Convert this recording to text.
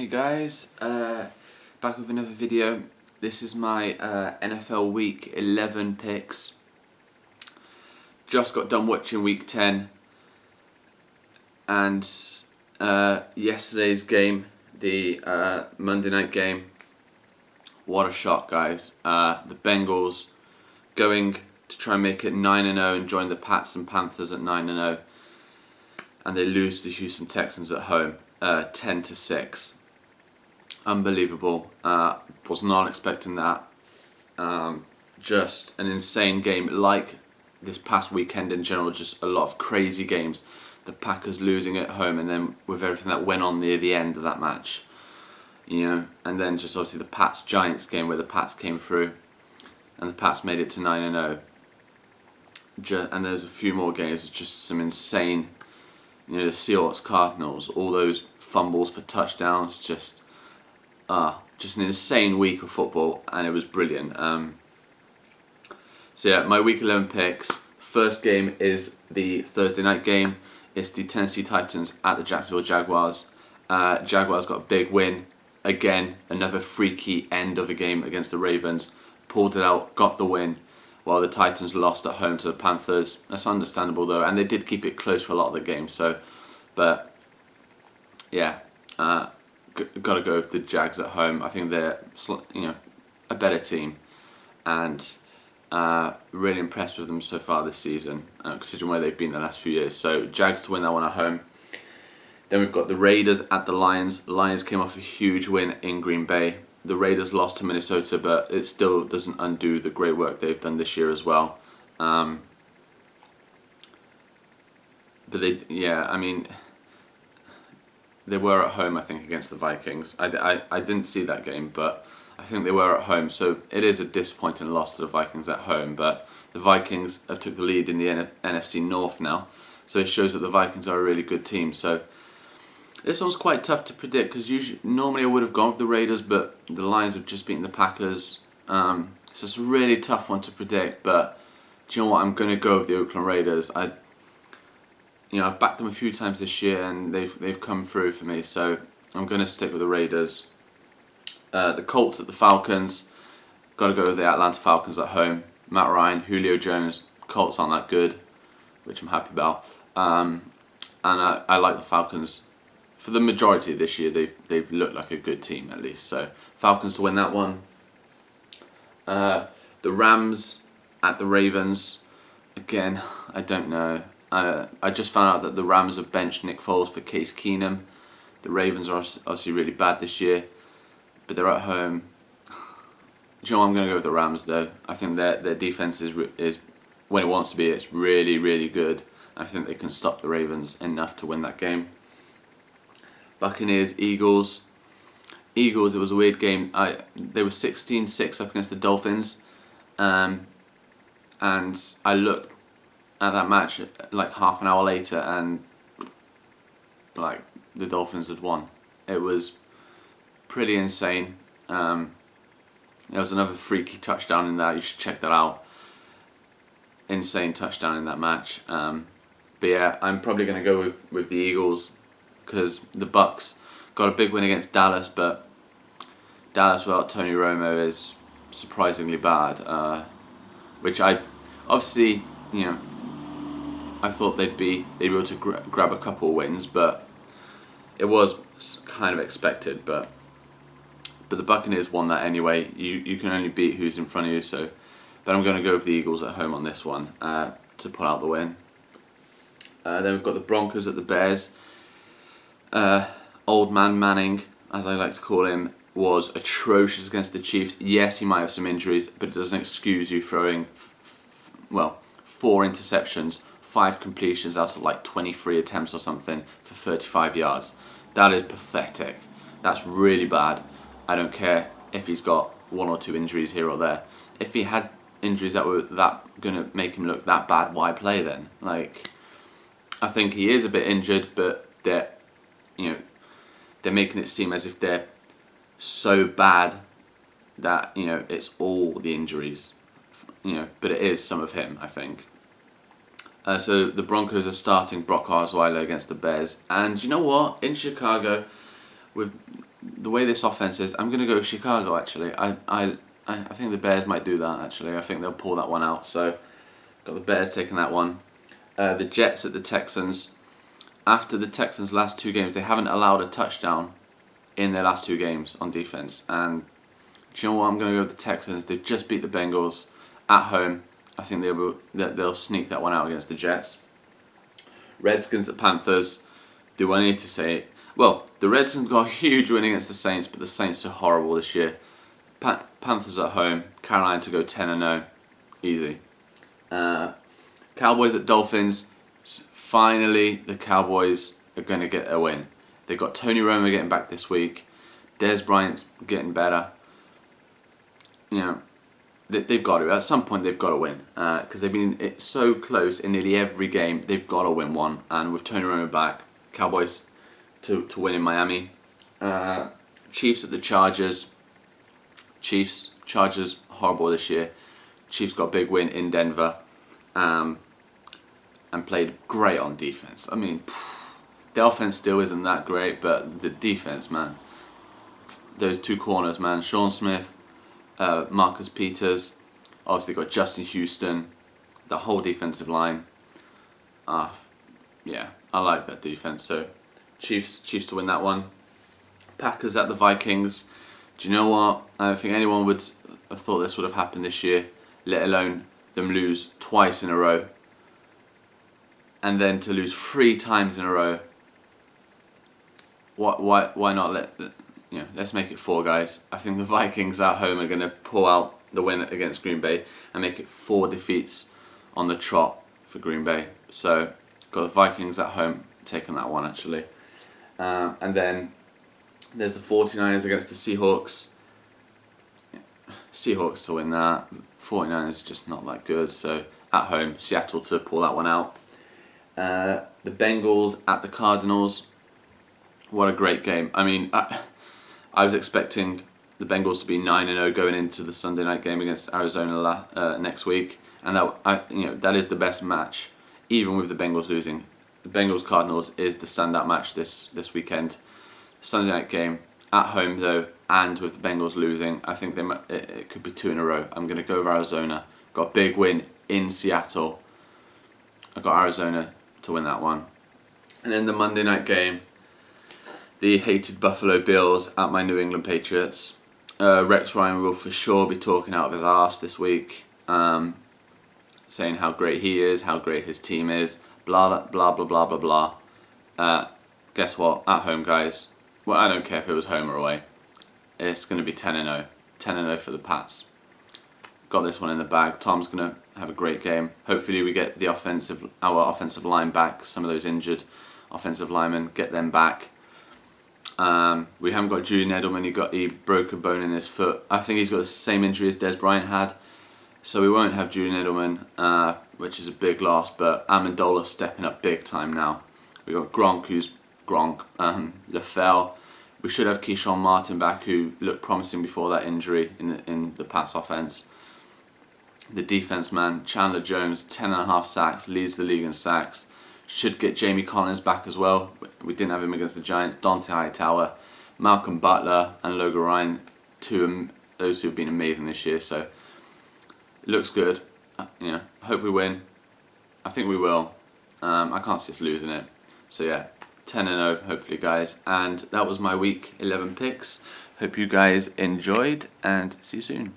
Hey guys, back with another video. This is my NFL Week 11 picks. Just got done watching Week 10 and yesterday's game, the Monday night game. What a shock, guys. The Bengals going to try and make it 9-0 and join the Pats and Panthers at 9-0, and they lose to the Houston Texans at home 10-6. Unbelievable. Was not expecting that. Just an insane game, like this past weekend in general. Just a lot of crazy games. The Packers losing at home, and then with everything that went on near the end of that match, and then just obviously the Pats Giants game where the Pats came through and the Pats made it to 9-0. And there's a few more games. It's just some insane, the Seahawks Cardinals, all those fumbles for touchdowns, just an insane week of football, and it was brilliant. So yeah, my Week 11 picks. First game is the Thursday night game. It's the Tennessee Titans at the Jacksonville Jaguars. Jaguars got a big win. Again, another freaky end of a game against the Ravens. Pulled it out, got the win, while the Titans lost at home to the Panthers. That's understandable though, and they did keep it close for a lot of the game. But yeah, got to go with the Jags at home. I think they're a better team, and really impressed with them so far this season, considering where they've been the last few years. So Jags to win that one at home. Then we've got the Raiders at the Lions. Lions came off a huge win in Green Bay. The Raiders lost to Minnesota, but it still doesn't undo the great work they've done this year as well. But they were at home, I think, against the Vikings. I didn't see that game, but I think they were at home. So it is a disappointing loss to the Vikings at home. But the Vikings have took the lead in the NFC North now. So it shows that the Vikings are a really good team. So this one's quite tough to predict, because normally I would have gone with the Raiders, but the Lions have just beaten the Packers. So it's a really tough one to predict. But do you know what? I'm going to go with the Oakland Raiders. I've backed them a few times this year, and they've come through for me. So I'm going to stick with the Raiders. The Colts at the Falcons. Got to go with the Atlanta Falcons at home. Matt Ryan, Julio Jones. Colts aren't that good, which I'm happy about. And I like the Falcons. For the majority of this year, they've looked like a good team at least. So Falcons to win that one. The Rams at the Ravens. Again, I don't know. I just found out that the Rams have benched Nick Foles for Case Keenum. The Ravens are obviously really bad this year, but they're at home. Do you know what? I'm going to go with the Rams though. I think their defense is when it wants to be. It's really, really good. I think they can stop the Ravens enough to win that game. Buccaneers, Eagles. It was a weird game. They were 16-6 up against the Dolphins, and I looked at that match like half an hour later, and like the Dolphins had won. It was pretty insane. There was another freaky touchdown in that. You should check that out. Insane touchdown in that match. But yeah, I'm probably going to go with the Eagles, because the Bucs got a big win against Dallas, but Dallas without Tony Romo is surprisingly bad. Which I obviously, I thought they'd be able to grab a couple of wins, but it was kind of expected. But the Buccaneers won that anyway. You can only beat who's in front of you. So, but I'm going to go with the Eagles at home on this one to pull out the win. Then we've got the Broncos at the Bears. Old man Manning, as I like to call him, was atrocious against the Chiefs. Yes, he might have some injuries, but it doesn't excuse you throwing 4 interceptions, 5 completions out of like 23 attempts or something for 35 yards. That is pathetic. That's really bad. I don't care if he's got 1 or 2 injuries here or there. If he had injuries that were going to make him look that bad, why play then? I think he is a bit injured, but they're making it seem as if they're so bad that it's all the injuries. But it is some of him, I think. So the Broncos are starting Brock Osweiler against the Bears, and you know what? In Chicago, with the way this offense is, I'm going to go with Chicago, actually. I think the Bears might do that, actually. I think they'll pull that one out. So, got the Bears taking that one. The Jets at the Texans. After the Texans' last 2 games, they haven't allowed a touchdown in their last 2 games on defense. And do you know what? I'm going to go with the Texans. They've just beat the Bengals at home. I think they'll sneak that one out against the Jets. Redskins at Panthers. Do I need to say it? Well, the Redskins got a huge win against the Saints, but the Saints are horrible this year. Panthers at home. Carolina to go 10-0. Easy. Cowboys at Dolphins. Finally, the Cowboys are going to get a win. They've got Tony Romo getting back this week. Dez Bryant's getting better. You know, they've got to. At some point, they've got to win. Because they've been so close in nearly every game. They've got to win one. And with Tony Romo back, Cowboys to win in Miami. Chiefs at the Chargers. Chargers horrible this year. Chiefs got a big win in Denver. And played great on defense. I mean, the offense still isn't that great, but the defense, man. Those 2 corners, man. Sean Smith, Marcus Peters. Obviously got Justin Houston. The whole defensive line. Yeah, I like that defense. So, Chiefs to win that one. Packers at the Vikings. Do you know what? I don't think anyone would have thought this would have happened this year, let alone them lose twice in a row. And then to lose 3 times in a row. Why not let's make it 4, guys. I think the Vikings at home are going to pull out the win against Green Bay and make it 4 defeats on the trot for Green Bay. So, got the Vikings at home taking that one, actually. And then there's the 49ers against the Seahawks. Seahawks to win that. 49ers just not that good. So, at home, Seattle to pull that one out. The Bengals at the Cardinals. What a great game. I mean, I was expecting the Bengals to be 9-0 going into the Sunday night game against Arizona next week, and that is the best match, even with the Bengals losing. The Bengals Cardinals is the standout match this weekend. Sunday night game at home though, and with the Bengals losing, I think it could be 2 in a row. I'm going to go with Arizona. Got a big win in Seattle. I got Arizona to win that one. And then the Monday night game, the hated Buffalo Bills at my New England Patriots. Rex Ryan will for sure be talking out of his arse this week, saying how great he is, how great his team is, blah blah blah blah blah blah. Guess what? At home, guys. Well, I don't care if it was home or away. It's going to be 10-0. 10-0 for the Pats. Got this one in the bag. Tom's going to have a great game. Hopefully we get our offensive line back. Some of those injured offensive linemen, get them back. We haven't got Julian Edelman. He broke a bone in his foot. I think he's got the same injury as Dez Bryant had. So we won't have Julian Edelman, which is a big loss. But Amendola's stepping up big time now. We got Gronk, who's Gronk. LaFell. We should have Keyshawn Martin back, who looked promising before that injury in the Pats offense. The defense, man, Chandler Jones, 10.5 sacks, leads the league in sacks. Should get Jamie Collins back as well. We didn't have him against the Giants. Dante Hightower, Malcolm Butler, and Logan Ryan, those who have been amazing this year. So it looks good. Hope we win. I think we will. I can't see us losing it. So yeah, 10-0 hopefully, guys. And that was my week 11 picks. Hope you guys enjoyed, and see you soon.